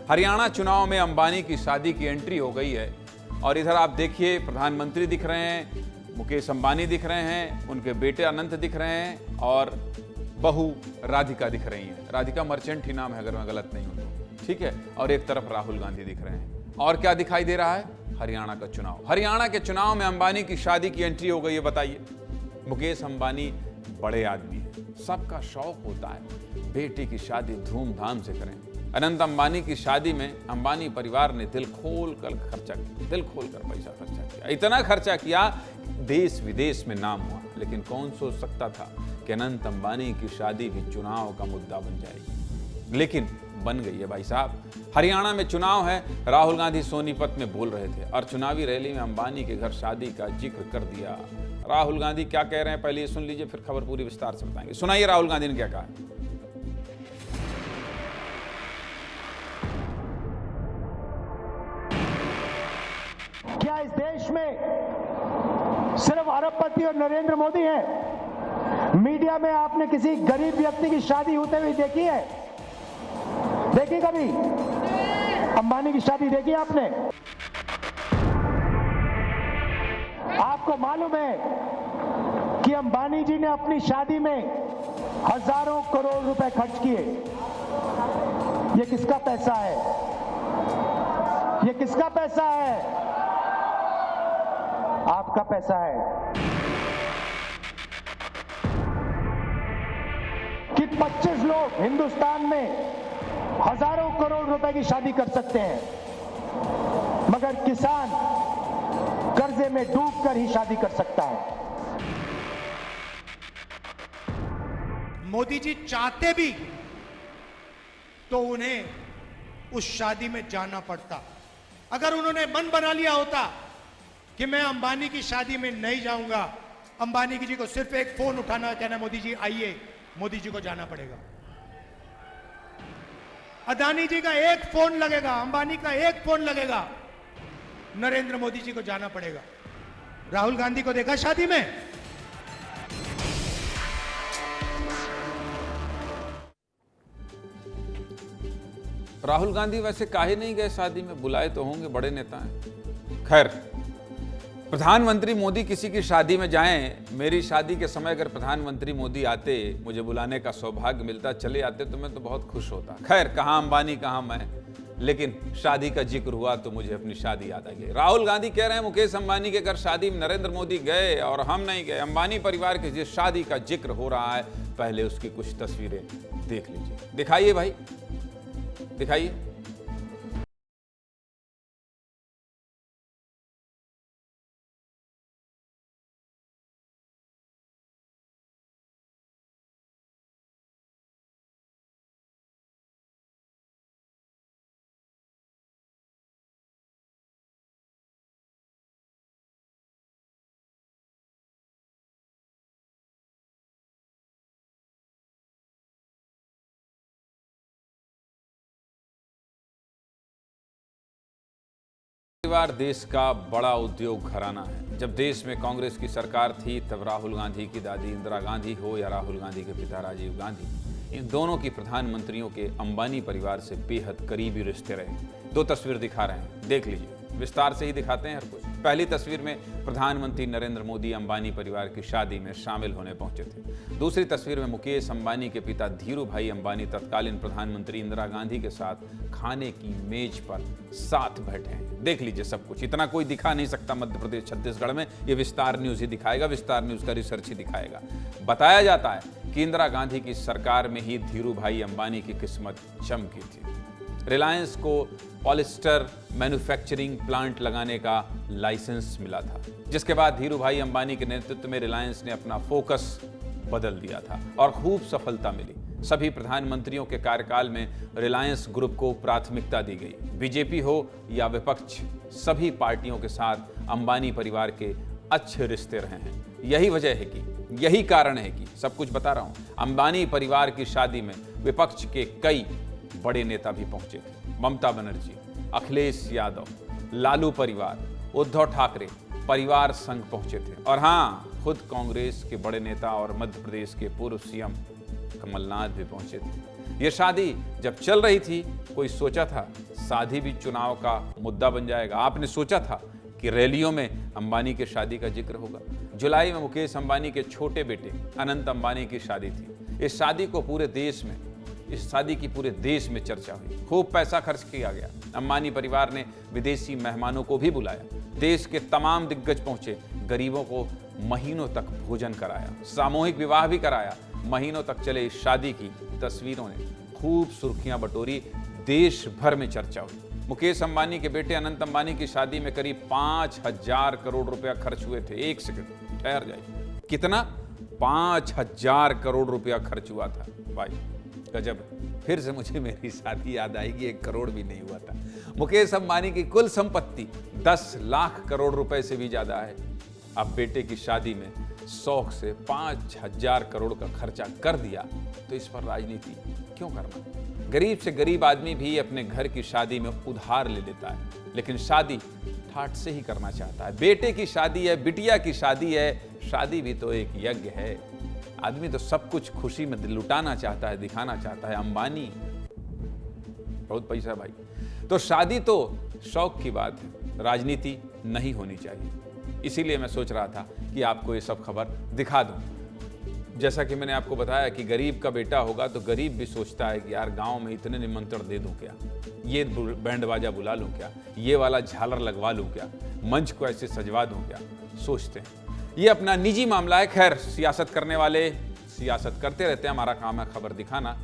हरियाणा चुनाव में अंबानी की शादी की एंट्री हो गई है और इधर आप देखिए प्रधानमंत्री दिख रहे हैं, मुकेश अंबानी दिख रहे हैं, उनके बेटे अनंत दिख रहे हैं और बहू राधिका दिख रही हैं। राधिका मर्चेंट ही नाम है अगर मैं गलत नहीं हूं तो, ठीक है। और एक तरफ राहुल गांधी दिख रहे हैं। और क्या दिखाई दे रहा है? हरियाणा का चुनाव। हरियाणा के चुनाव में अंबानी की शादी की एंट्री हो गई है। बताइए, मुकेश अंबानी बड़े आदमी हैं, सबका शौक होता है बेटी की शादी धूमधाम से करें। अनंत अंबानी की शादी में अंबानी परिवार ने दिल खोल कर खर्चा किया, दिल खोल कर पैसा खर्चा किया, इतना खर्चा किया देश विदेश में नाम हुआ। लेकिन कौन सोच सकता था कि अनंत अंबानी की शादी भी चुनाव का मुद्दा बन जाएगी, लेकिन बन गई है भाई साहब। हरियाणा में चुनाव है, राहुल गांधी सोनीपत में बोल रहे थे और चुनावी रैली में अंबानी के घर शादी का जिक्र कर दिया। राहुल गांधी क्या कह रहे हैं पहले ये सुन लीजिए, फिर खबर पूरी विस्तार से बताएंगे। सुनाइए राहुल गांधी ने क्या कहा। क्या इस देश में सिर्फ अरबपति और नरेंद्र मोदी हैं? मीडिया में आपने किसी गरीब व्यक्ति की शादी होते हुए देखी है? देखी कभी? अंबानी की शादी देखी आपने? आपको मालूम है कि अंबानी जी ने अपनी शादी में हजारों करोड़ रुपए खर्च किए। ये किसका पैसा है? ये किसका पैसा है? आपका पैसा है। कि 25 लोग हिंदुस्तान में हजारों करोड़ रुपए की शादी कर सकते हैं, मगर किसान कर्जे में डूबकर ही शादी कर सकता है। मोदी जी चाहते भी तो उन्हें उस शादी में जाना पड़ता। अगर उन्होंने मन बना लिया होता कि मैं अंबानी की शादी में नहीं जाऊंगा, अंबानी जी को सिर्फ एक फोन उठाना, कहना मोदी जी आइए, मोदी जी को जाना पड़ेगा। अदानी जी का एक फोन लगेगा, अंबानी का एक फोन लगेगा, नरेंद्र मोदी जी को जाना पड़ेगा। राहुल गांधी को देखा शादी में? राहुल गांधी वैसे काहे नहीं गए शादी में? बुलाए तो होंगे, बड़े नेता हैं। खैर, प्रधानमंत्री मोदी किसी की शादी में जाएं, मेरी शादी के समय अगर प्रधानमंत्री मोदी आते, मुझे बुलाने का सौभाग्य मिलता, चले आते तो मैं तो बहुत खुश होता। खैर, कहाँ अंबानी कहाँ मैं, लेकिन शादी का जिक्र हुआ तो मुझे अपनी शादी याद आ गई। राहुल गांधी कह रहे हैं मुकेश अंबानी के घर शादी में नरेंद्र मोदी गए और हम नहीं गए। अंबानी परिवार की जिस शादी का जिक्र हो रहा है, पहले उसकी कुछ तस्वीरें देख लीजिए। दिखाइए भाई, दिखाइए। परिवार देश का बड़ा उद्योग घराना है। जब देश में कांग्रेस की सरकार थी, तब राहुल गांधी की दादी इंदिरा गांधी हो या राहुल गांधी के पिता राजीव गांधी, इन दोनों की प्रधानमंत्रियों के अंबानी परिवार से बेहद करीबी रिश्ते रहे। दो तस्वीर दिखा रहे हैं, देख लीजिए, विस्तार से ही दिखाते हैं हर कुछ। पहली तस्वीर में प्रधानमंत्री नरेंद्र मोदी अंबानी परिवार की शादी में शामिल होने पहुंचे थे। दूसरी तस्वीर में मुकेश अंबानी के पिता धीरू भाई अंबानी तत्कालीन प्रधानमंत्री इंदिरा गांधी के साथ खाने की मेज पर साथ बैठे हैं। देख लीजिए सब कुछ, इतना कोई दिखा नहीं सकता मध्य प्रदेश छत्तीसगढ़ में, ये विस्तार न्यूज ही दिखाएगा, विस्तार न्यूज का रिसर्च ही दिखाएगा। बताया जाता है कि इंदिरा गांधी की सरकार में ही धीरू भाई अंबानी की किस्मत चमकी थी। रिलायंस को पॉलिस्टर मैन्युफैक्चरिंग प्लांट लगाने का लाइसेंस मिला था, जिसके बाद धीरू भाई अंबानी के नेतृत्व में रिलायंस ने अपना फोकस बदल दिया था और खूब सफलता मिली। सभी प्रधानमंत्रियों के कार्यकाल में रिलायंस ग्रुप को प्राथमिकता दी गई। बीजेपी हो या विपक्ष, सभी पार्टियों के साथ अंबानी परिवार के अच्छे रिश्ते रहे हैं। यही कारण है कि सब कुछ बता रहा हूं। अंबानी परिवार की शादी में विपक्ष के कई बड़े नेता भी पहुंचे थे। ममता बनर्जी, अखिलेश यादव, लालू परिवार, उद्धव ठाकरे परिवार संग पहुंचे थे। और हाँ, खुद कांग्रेस के बड़े नेता और मध्य प्रदेश के पूर्व सीएम कमलनाथ भी पहुंचे थे। ये शादी जब चल रही थी, कोई सोचा था शादी भी चुनाव का मुद्दा बन जाएगा। आपने सोचा था कि रैलियों में अंबानी के शादी का जिक्र होगा। जुलाई में मुकेश अंबानी के छोटे बेटे अनंत अंबानी की शादी थी। इस शादी की पूरे देश में चर्चा हुई। खूब पैसा खर्च किया गया। अंबानी परिवार ने विदेशी मेहमानों को भी बुलाया। देश के तमाम दिग्गज पहुंचे। गरीबों को महीनों तक भोजन कराया। सामूहिक विवाह भी कराया। महीनों तक चले इस शादी की तस्वीरों ने खूब सुर्खियां बटोरी। देश भर में चर्चा हुई। मुकेश अंबानी के बेटे अनंत अंबानी की शादी में करीब 5,000 करोड़ रुपया खर्च हुए थे। एक सेकंड ठहर जाइए, कितना? 5,000 करोड़ रुपया खर्च हुआ था। भाई गजब। फिर से मुझे मेरी शादी याद आएगी, 1 करोड़ भी नहीं हुआ था। मुकेश अंबानी की कुल संपत्ति 10 लाख करोड़ रुपए से भी ज्यादा है। अब बेटे की शादी में शौक से 5,000 करोड़ का खर्चा कर दिया, तो इस पर राजनीति क्यों करना? गरीब से गरीब आदमी भी अपने घर की शादी में उधार ले लेता है, लेकिन शादी ठाठ से ही करना चाहता है। बेटे की शादी है, बिटिया की शादी है, शादी भी तो एक यज्ञ है। आदमी तो सब कुछ खुशी में लुटाना चाहता है, दिखाना चाहता है। अंबानी बहुत पैसा भाई। तो शादी तो शौक की बात है, राजनीति नहीं होनी चाहिए। इसीलिए मैं सोच रहा था कि आपको ये सब खबर दिखा दूं। जैसा कि मैंने आपको बताया कि गरीब का बेटा होगा तो गरीब भी सोचता है कि यार गांव में इतने निमंत्रण दे दूं क्या, ये बैंड बाजा बुला लूं क्या, ये वाला झालर लगवा लूं क्या, मंच को ऐसे सजवा दूं क्या, सोचते हैं। ये अपना निजी मामला है। खैर, सियासत करने वाले सियासत करते रहते हैं, हमारा काम है खबर दिखाना।